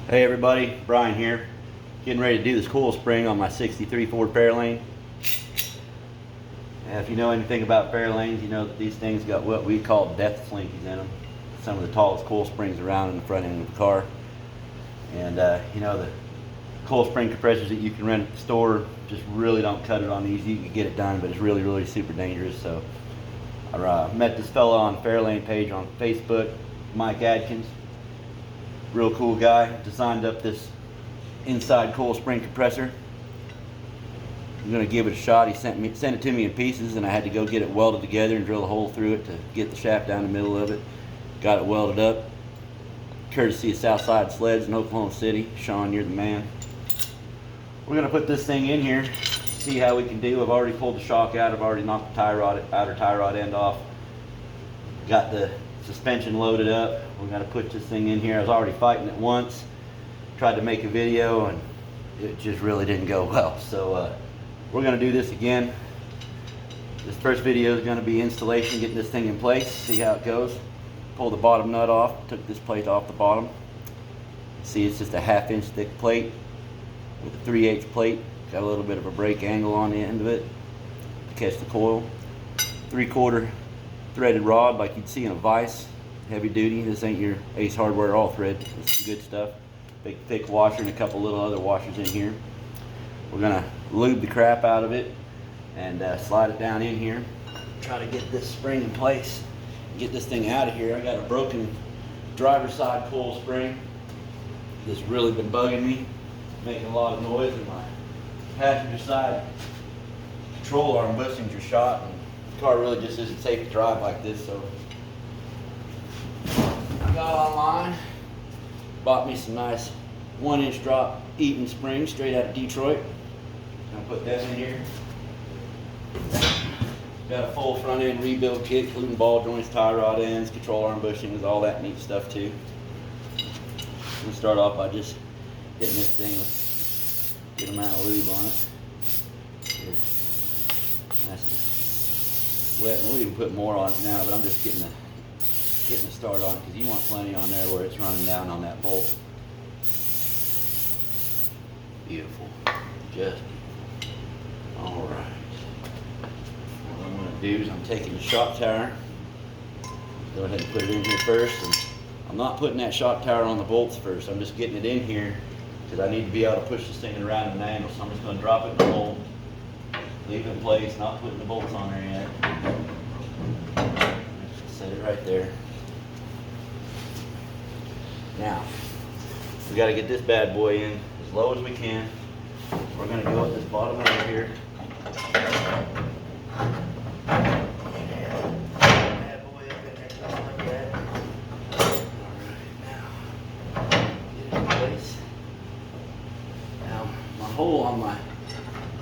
Hey everybody, Brian here. Getting ready to do this coil spring on my 63 Ford Fairlane. And if you know anything about Fairlanes, you know that these things got what we call death slinkies in them. Some of the tallest coil springs around in the front end of the car. And you know, the coil spring compressors that you can rent at the store just really don't cut it on these. You can get it done, but it's really super dangerous. So I met this fellow on the Fairlane page on Facebook, Mike Adkins. Real cool guy. Designed up this inside coil spring compressor. I'm gonna give it a shot. He sent it to me in pieces, and I had to go get it welded together and drill a hole through it to get the shaft down the middle of it. Got it welded up. Courtesy of Southside Sleds in Oklahoma City. Sean, you're the man. We're gonna put this thing in here, see how we can do. I've already pulled the shock out. I've already knocked the outer tie rod end off. Got the suspension loaded up. We're gonna put this thing in here. I was already fighting it once. Tried to make a video and it just really didn't go well. So we're gonna do this again. This first video is gonna be installation, getting this thing in place, see how it goes. Pull the bottom nut off, took this plate off the bottom. See, it's just a 1/2 inch thick plate with a 3/8 plate. Got a little bit of a break angle on the end of it to catch the coil. 3/4 threaded rod like you'd see in a vise, heavy duty. This ain't your Ace Hardware all thread. This is good stuff. Big thick washer and a couple little other washers in here. We're gonna lube the crap out of it and slide it down in here. Try to get this spring in place. Get this thing out of here. I got a broken driver's side coil spring. This really been bugging me, making a lot of noise, and my passenger side control arm bushings are shot. And the car really just isn't safe to drive like this, so I got online, bought me some nice 1-inch drop Eaton springs straight out of Detroit. Gonna put that in here. Got a full front end rebuild kit, including ball joints, tie rod ends, control arm bushings, all that neat stuff too. I'm gonna start off by just hitting this thing with a good amount of lube on it. Nice and wet, and we'll even put more on it now, but I'm just getting a start on it because you want plenty on there where it's running down on that bolt. Beautiful, just beautiful. All right. What I'm going to do is I'm taking the shock tower. Go ahead and put it in here first. And I'm not putting that shock tower on the bolts first. I'm just getting it in here because I need to be able to push this thing around at an angle. So I'm just going to drop it in the hole, leave it in place, not putting the bolts on there yet. Set it right there. Now, we got to get this bad boy in as low as we can. We're going to go at this bottom over here. Bad boy up in there just like that. Alright, now get it in place. Now, my hole on my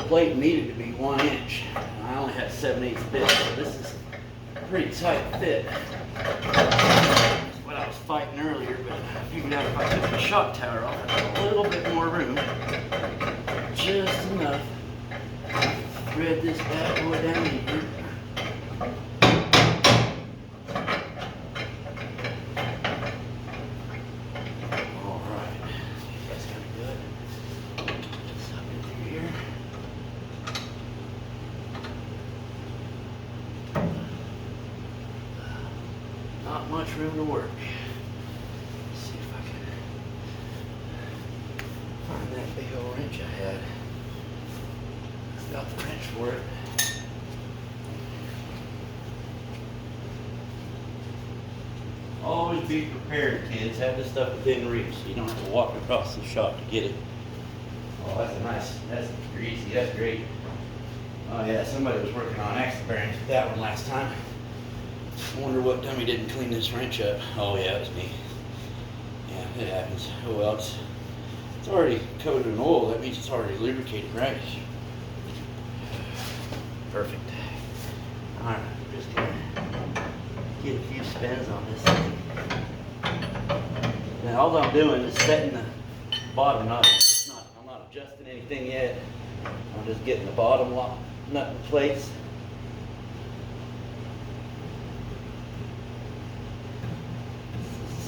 plate needed to be 1 inch. I only had 7/8 fit, so this is a pretty tight fit. What I was fighting earlier, but I figured out if I took the shock tower off, I had a little bit more room, just enough to thread this bad boy down in here. All right, that's gonna be good. Put this up into here. Not much room to work. Let's see if I can find that big old wrench I had. I've got the wrench for it. Always be prepared, kids. Have this stuff within reach so you don't have to walk across the shop to get it. Oh, that's greasy, that's great. Oh yeah, somebody was working on axle bearings with that one last time. I wonder what dummy didn't clean this wrench up. Oh yeah, it was me. Yeah, it happens. Oh well, it's already coated in oil. That means it's already lubricated, right? Perfect. All right, we're just gonna get a few spins on this thing. Now all I'm doing is setting the bottom nut. I'm not adjusting anything yet. I'm just getting the bottom nut in place.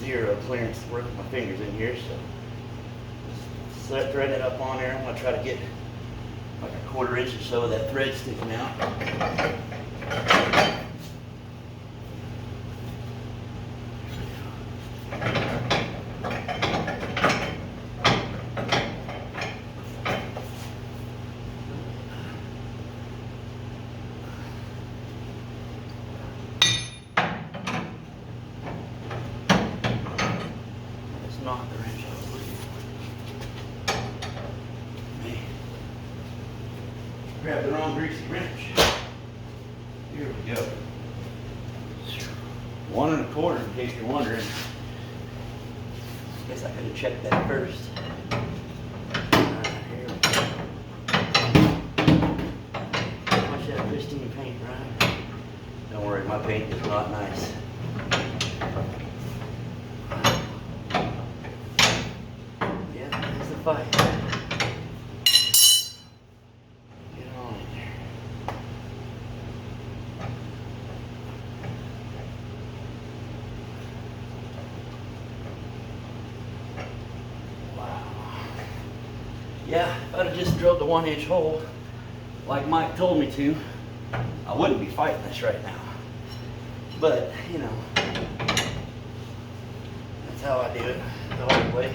Zero clearance to work with my fingers in here, so thread it up on there. I'm going to try to get like a 1/4 inch or so of that thread sticking out. Not the wrench I was looking for. Man, grabbed the wrong greasy wrench. Here we go. 1 1/4, in case you're wondering. Guess I could have checked that first. Here we go. Watch that pristine paint, right? Don't worry, my paint is not nice. Fight. Get on in there. Wow. Yeah, if I'd have just drilled the 1 inch hole like Mike told me to, I wouldn't be fighting this right now. But, you know, that's how I do it the hard way.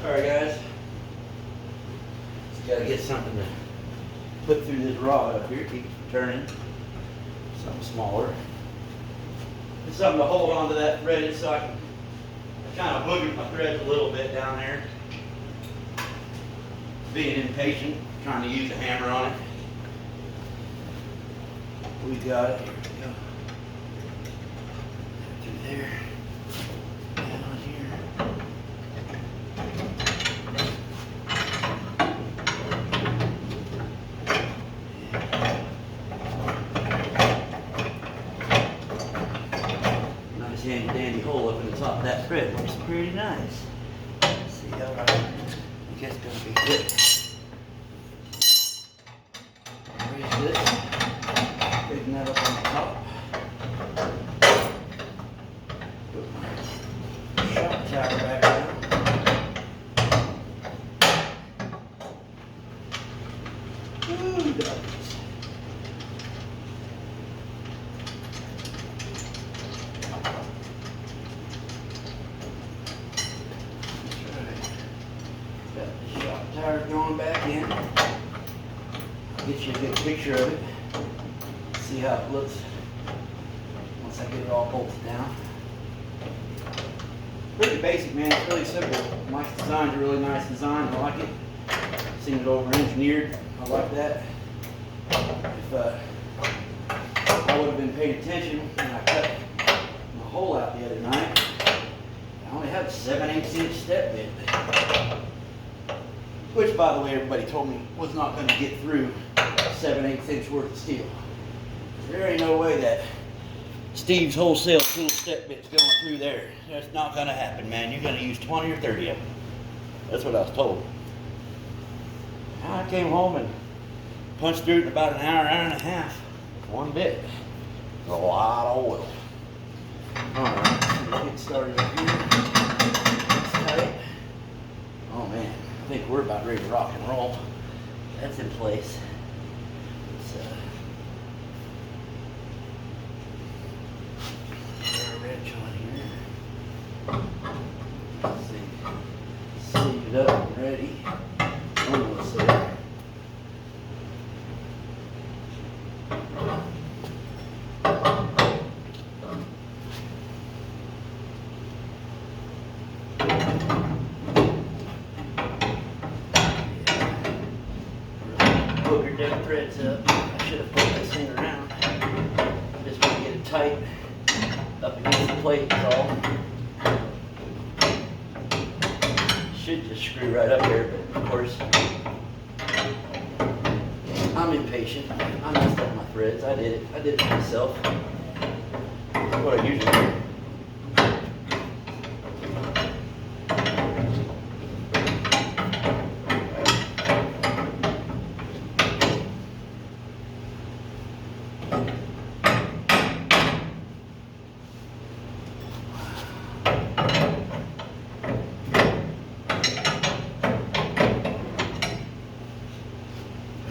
Alright guys, just gotta get something to put through this rod up here, keep it from turning. Something smaller. And something to hold onto that threaded so I can kind of booger my threads a little bit down there. Being impatient, trying to use a hammer on it. We got it, here we go. Through there, down here. Handy dandy hole up in the top of that thread. Looks pretty nice. Let's see, alright. I guess it's gonna be good. Raise this. Big nut up on the top. Put my shock tower back down. Ooh, doggies. Tower going back in. I'll get you a good picture of it. See how it looks once I get it all bolted down. Pretty basic, man. It's really simple. Mike's design's a really nice design. I like it. Seen it over engineered. I like that. If I would have been paying attention when I cut my hole out the other night, I only have a 7/8 inch step bit. Which, by the way, everybody told me was not going to get through 7/8 inch worth of steel. There ain't no way that Steve's wholesale tool step bit's going through there. That's not going to happen, man. You're going to use 20 or 30 of them. That's what I was told. I came home and punched through it in about an hour, hour and a half. One bit. A lot of oil. Alright, let's get started up here. That's tight. Oh man. I think we're about ready to rock and roll. That's in place. Let's put our wrench on here. Let's see. Sleeve it up and ready. Almost there. Boogered them threads up. I should have pulled this thing around. Just want to get it tight up against the plate is all. should just screw right up there, but of course, I'm impatient. I messed up my threads. I did it myself. That's what I usually do.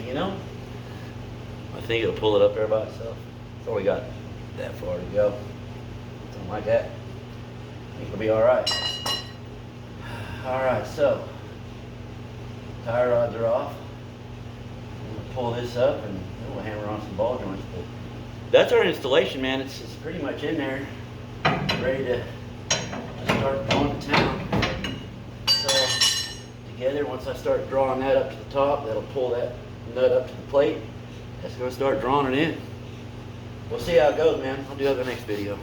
You know, I think it'll pull it up there by itself. So we got that far to go. Something like that. I think it'll be alright. Alright, so tire rods are off. I'm gonna pull this up and then we'll hammer on some ball joints. But that's our installation, man. It's pretty much in there, ready to start going to town. So together, once I start drawing that up to the top, that'll pull that nut up to the plate. That's going to start drawing it in. We'll see how it goes, man. I'll do that in the next video.